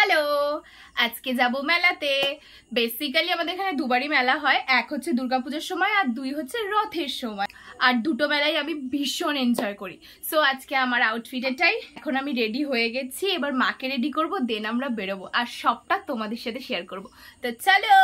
Hello, আজকে যাব মেলাতে। বেসিক্যালি আমাদের এখানে দুবারই মেলা হয়, এক হচ্ছে দুর্গাপূজার সময় আর দুই হচ্ছে রথের সময়। আর দুটো মেলাই আমি ভীষণ এনজয় করি। সো আজকে আমার আউটফিট এটাই। এখন আমি রেডি হয়ে গেছি, এবার মাকে রেডি করব, দেন আমরা বেরোবো আর সবটা তোমাদের সাথে শেয়ার করব। তো চলো।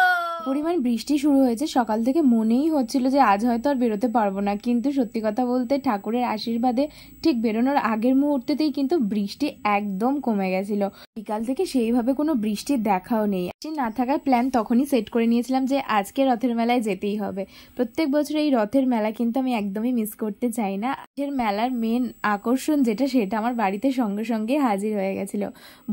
পরিমাণ বৃষ্টি শুরু হয়েছে সকাল থেকে, মনেই হচ্ছিল যে আজ হয়তো আর বেরোতে পারবো না, কিন্তু সত্যি কথা বলতে ঠাকুরের আশীর্বাদে ঠিক বেরোনোর আগের মুহূর্তেতেই কিন্তু বৃষ্টি একদম কমে গেছিল। বিকাল থেকে সেইভাবে কোনো বৃষ্টির দেখাও নেই। না থাকার প্ল্যান তখনই সেট করে নিয়েছিলাম যে আজকে রথের মেলায় যেতেই হবে। প্রত্যেক বছর এই রথের মেলা কিন্তু আমি একদমই মিস করতে চাই না। আজকের মেলার মেন আকর্ষণ যেটা, সেটা আমার বাড়িতে সঙ্গে সঙ্গে হাজির হয়ে গেছিল।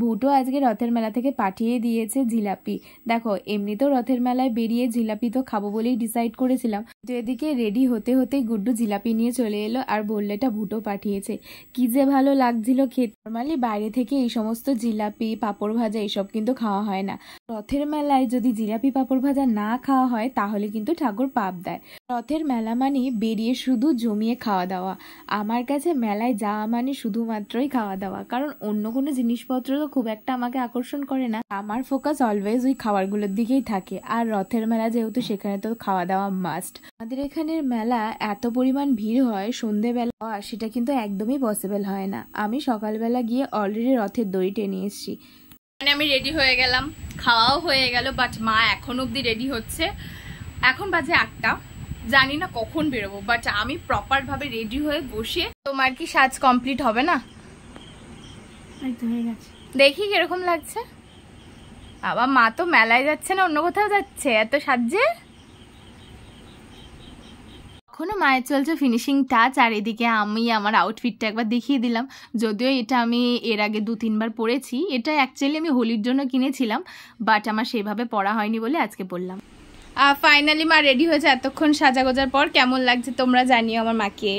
ভুটো আজকে রথের মেলা থেকে পাঠিয়ে দিয়েছে জিলাপি। দেখো, এমনিতেও রথের মেলায় বেরিয়ে জিলাপি তো খাবো বলেই ডিসাইড করেছিলাম, তো এদিকে রেডি হতে হতেই গুড্ডু জিলাপি নিয়ে চলে এলো আর বললো এটা ভুটো পাঠিয়েছে। কি যে ভালো লাগছিল খেতে। নর্মালি বাইরে থেকে এই সমস্ত জিলাপি পাঁপড় ভাজা এসব কিন্তু খাওয়া হয় না। রথের মেলায় যদি জিলাপি পাঁপড় ভাজা না খাওয়া হয় তাহলে কিন্তু ঠাকুর পাপ দেয়। রথের মেলা মানে বেরিয়ে শুধু জমিয়ে খাওয়া দাওয়া। আমার কাছে মেলায় যাওয়া মানে শুধুমাত্রই খাওয়া দাওয়া, কারণ অন্য কোনো জিনিসপত্র তো খুব একটা আমাকে আকর্ষণ করে না। আমার ফোকাস অলওয়েজ ওই খাবারগুলোর দিকেই থাকে। আর রথের মেলা যেহেতু, সেখানে তো খাওয়া দাওয়া মাস্ট। আমাদের এখানের মেলা এত পরিমাণ ভিড় হয় সন্ধেবেলা, সেটা কিন্তু একদমই পসিবল হয় না। আমি সকালবেলা গিয়ে অলরেডি রথের দড়ি টেনে এসেছি। মানে আমি রেডি হয়ে গেলাম, খাওয়াও হয়ে গেল, বাট মা এখন অব্দি রেডি হচ্ছে। এখন বাজে 8টা, জানি না কখন বেরোবো, বাট আমি প্রপার ভাবে রেডি হয়ে বসে। তোমার কি সাজ কমপ্লিট হবে না? দেখি কিরকম লাগছে। আবার মা তো মেলায় যাচ্ছে না, অন্য কোথাও যাচ্ছে এত সাজছে। এখনো মায়ের চলছে ফিনিশিং টাচ, আর এদিকে আমি আমার আউটফিটটা একবার দেখিয়ে দিলাম। যদিও এটা আমি এর আগে 2-3 বার পরেছি। এটা অ্যাকচুয়ালি আমি হোলির জন্য কিনেছিলাম, বাট আমার সেভাবে পরা হয়নি বলে আজকে পরলাম। ফাইনালি মা রেডি হয়েছে এতক্ষণ সাজাগোজার পর। কেমন লাগছে তোমরা জানিও আমার মাকে।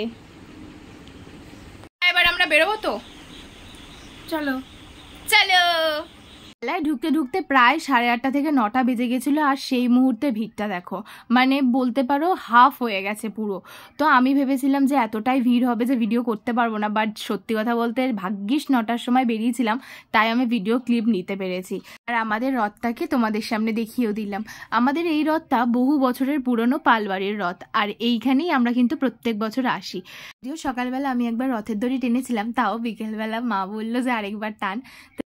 এবার আমরা বেরোবো তো, চলো চলো। মেলায় ঢুকতে ঢুকতে প্রায় 8:30 থেকে 9টা বেজে গেছিল, আর সেই মুহূর্তে ভিড়টা দেখো, মানে বলতে পারো হাফ হয়ে গেছে পুরো। তো আমি ভেবেছিলাম যে এতটাই ভিড় হবে যে ভিডিও করতে পারবো না, বাট সত্যি কথা বলতে ভাগ্যিস 9টার সময় বেরিয়েছিলাম, তাই আমি ভিডিও ক্লিপ নিতে পেরেছি। আর আমাদের রথটাকে তোমাদের সামনে দেখিয়েও দিলাম। আমাদের এই রথটা বহু বছরের পুরনো পালবাড়ির রথ, আর এইখানেই আমরা কিন্তু প্রত্যেক বছর আসি। যদিও সকালবেলা আমি একবার রথের দড়ি টেনেছিলাম, তাও বিকেলবেলা মা বললো যে আরেকবার টান।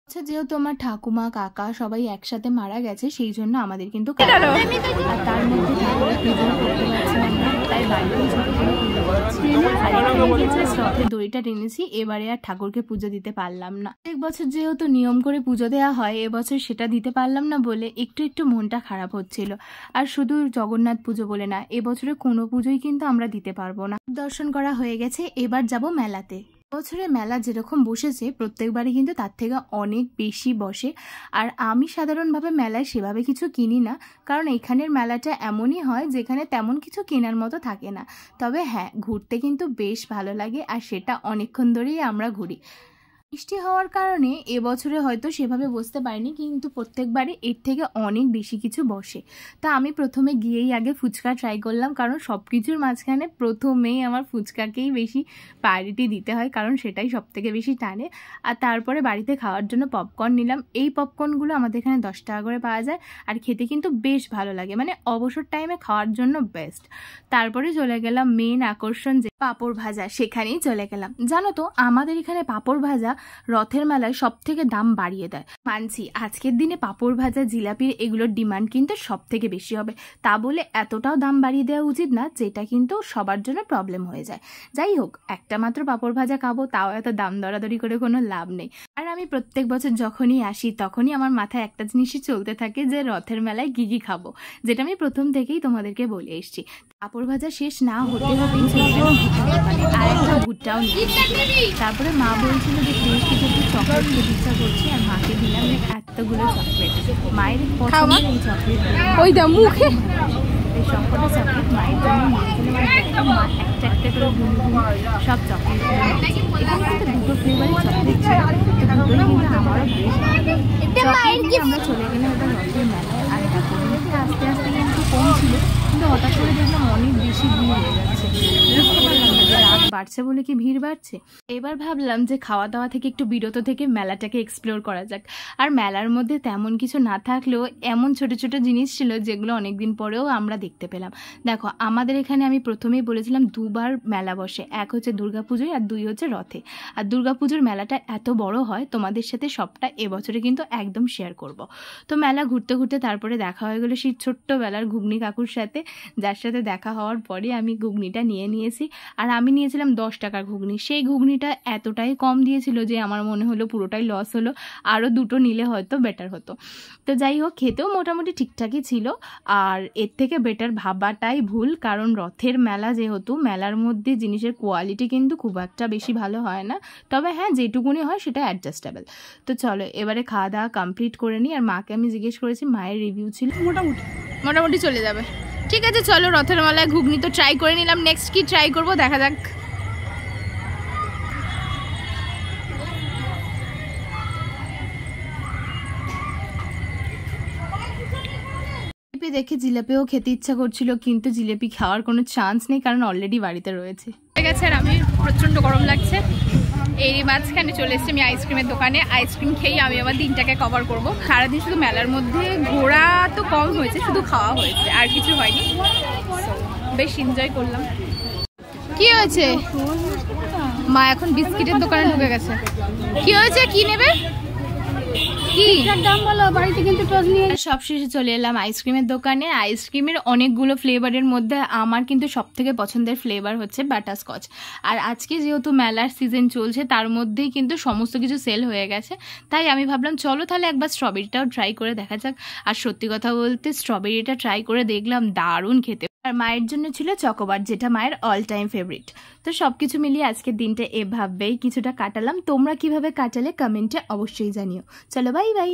আচ্ছা, যেহেতু আমার ঠাকুমা কাকা সবাই একসাথে মারা গেছে, সেই জন্য আমাদের কিন্তু আর তার মধ্যে রথের দড়িটা টেনেছি। এবারে আর ঠাকুরকে পুজো দিতে পারলাম না। এক বছর যেহেতু নিয়ম করে পুজো দেওয়া হয়, এবছর সেটা দিতে পারলাম না বলে একটু মনটা খারাপ হচ্ছিল। আর শুধু জগন্নাথ পুজো বলে না, এবছরে কোনো পুজোই কিন্তু আমরা দিতে পারবো না। দর্শন করা হয়ে গেছে, এবার যাব মেলাতে। বছরে মেলা যেরকম বসেছে প্রত্যেকবারই কিন্তু তার থেকে অনেক বেশি বসে। আর আমি সাধারণভাবে মেলায় সেভাবে কিছু কিনি না, কারণ এখানের মেলাটা এমনই হয় যেখানে তেমন কিছু কেনার মতো থাকে না। তবে হ্যাঁ, ঘুরতে কিন্তু বেশ ভালো লাগে, আর সেটা অনেকক্ষণ ধরেই আমরা ঘুরি। বৃষ্টি হওয়ার কারণে এবছরে হয়তো সেভাবে বসতে পারিনি, কিন্তু প্রত্যেকবারই এর থেকে অনেক বেশি কিছু বসে। তা আমি প্রথমে গিয়েই আগে ফুচকা ট্রাই করলাম, কারণ সব কিছুর মাঝখানে প্রথমেই আমার ফুচকাকেই বেশি প্রায়োরিটি দিতে হয়, কারণ সেটাই সব থেকে বেশি টানে। আর তারপরে বাড়িতে খাওয়ার জন্য পপকর্ন নিলাম। এই পপকর্নগুলো আমাদের এখানে 10 টাকা করে পাওয়া যায়, আর খেতে কিন্তু বেশ ভালো লাগে, মানে অবসর টাইমে খাওয়ার জন্য বেস্ট। তারপরে চলে গেলাম মেন আকর্ষণ যে পাঁপড় ভাজা, সেখানেই চলে গেলাম। জানো তো, আমাদের এখানে পাঁপড় ভাজা রথের মেলায় সব থেকে দাম বাড়িয়ে দেয়। মানছি আজকের দিনে পাঁপড় ভাজা জিলাপির এগুলোর ডিমান্ড কিন্তু সব থেকে বেশি হবে, তা বলে এতটাও দাম বাড়িয়ে দেওয়া উচিত না, যেটা কিন্তু সবার জন্য প্রবলেম হয়ে যায়। যাই হোক, একটা মাত্র পাঁপড় ভাজা খাবো, তাও এত দাম দরাদরি করে কোনো লাভ নেই। আর আমি প্রত্যেক বছর যখনই আসি তখনই আমার মাথায় একটা জিনিসই চলতে থাকে যে রথের মেলায় কি খাবো, যেটা আমি প্রথম থেকেই তোমাদেরকে বলে এসেছি। পাঁপড় ভাজা শেষ না হতে হতেই আর একটা ভুট্টাও নিয়ে। তারপরে মা বলছিল যে বেশ কিছু চকলেট খেতে ইচ্ছা করছে, আর মাকে দিলাম এতগুলো চকলেট। মায়ের পছন্দের এই চকলেট, ওই দাম মুখে এই সবকটা চকলেট মায়ের জন্য নিয়েছিলাম। মা একটা করে সব চকলেট এখানে কিন্তু 2টো ফ্লেভারের চকলেট ছিল, তো দুটোই কিন্তু আমারও বেশ। আমরা চলে গেলাম ওটা রথের মেলায়। আর আস্তে আস্তে কিন্তু কম ছিল, কিন্তু হঠাৎ করে দেখলাম অনেক বেশি ভিড় হয়ে যাচ্ছে। বুঝতে পারলাম না যে রাত বাড়ছে বলে কি ভিড় বাড়ছে। এবার ভাবলাম যে খাওয়া দাওয়া থেকে একটু বিরত থেকে মেলাটাকে এক্সপ্লোর করা যাক। আর মেলার মধ্যে তেমন কিছু না থাকলেও এমন ছোট ছোট জিনিস ছিল যেগুলো অনেকদিন পরেও আমরা দেখতে পেলাম। দেখো আমাদের এখানে আমি প্রথমেই বলেছিলাম দুবার মেলা বসে, এক হচ্ছে দুর্গাপুজোয় আর দুই হচ্ছে রথে। আর দুর্গাপুজোর মেলাটা এত বড় হয়, তোমাদের সাথে সবটা এবছরে কিন্তু একদম শেয়ার করব। তো মেলা ঘুরতে ঘুরতে তারপরে দেখা হয়ে গেলো সেই ছোট্টবেলার ঘুগনি কাকুর সাথে, যার সাথে দেখা হওয়ার পরে আমি ঘুগনিটা নিয়েছি। আর আমি নিয়েছিলাম 10 টাকার ঘুগনি। সেই ঘুগনিটা এতটাই কম দিয়েছিল যে আমার মনে হলো পুরোটাই লস হলো, আরও দুটো নিলে হয়তো বেটার হতো। তো যাই হোক, খেতেও মোটামুটি ঠিকঠাকই ছিল। আর এর থেকে বেটার ভাবাটাই ভুল, কারণ রথের মেলা যেহেতু, মেলার মধ্যে জিনিসের কোয়ালিটি কিন্তু খুব একটা বেশি ভালো হয় না, তবে হ্যাঁ যেটুকুনি হয় সেটা অ্যাডজাস্টেবল। তো চলো এবারে খাওয়া দাওয়া কমপ্লিট করে নিই। আর মাকে আমি জিজ্ঞেস করেছি, মায়ের রিভিউ ছিল মোটামুটি চলে যাবে। ঠিক আছে চলো, রথের মেলায় ঘুগনি তো ট্রাই করে নিলাম, নেক্সট কি ট্রাই করব দেখা যাক। দেখে জিলাপিও খেতে ইচ্ছা করছিল, কিন্তু জিলাপি খাওয়ার কোনো চান্স নেই, কারণ অলরেডি বাড়িতে রয়েছে। ঠিক আছে, আর আমি প্রচণ্ড গরম লাগছে। এই মাঝখানে চলে এসেছি আমি আইসক্রিমের দোকানে। আইসক্রিম খেয়েই আমি আমার দিনটাকে কভার করব। সারাদিন শুধু মেলার মধ্যে ঘোরা তো কম হয়েছে, শুধু খাওয়া হয়েছে, আর কিছু হয়নি। বেশ এনজয় করলাম। কি হয়েছে? মা এখন বিস্কিটের দোকানে ঢুকে গেছে। কি হয়েছে, কি নেবে? সবশেষে চলে এলাম আইসক্রিমের দোকানে। আইসক্রিমের অনেকগুলো ফ্লেভারের মধ্যে আমার কিন্তু সব থেকে পছন্দের ফ্লেভার হচ্ছে বাটারস্কচ। আর আজকে যেহেতু মেলার সিজন চলছে, তার মধ্যেই কিন্তু সমস্ত কিছু সেল হয়ে গেছে, তাই আমি ভাবলাম চলো তাহলে একবার স্ট্রবেরিটাও ট্রাই করে দেখা যাক। আর সত্যি কথা বলতে স্ট্রবেরিটা ট্রাই করে দেখলাম দারুণ খেতে। আর মায়ের জন্য ছিল চকোবার, যেটা মায়ের অল টাইম ফেভারিট। তো সবকিছু মিলিয়ে আজকের দিনটা এভাবেই কিছুটা কাটালাম। তোমরা কিভাবে কাটালে কমেন্টে অবশ্যই জানিও। চলো বাই বাই।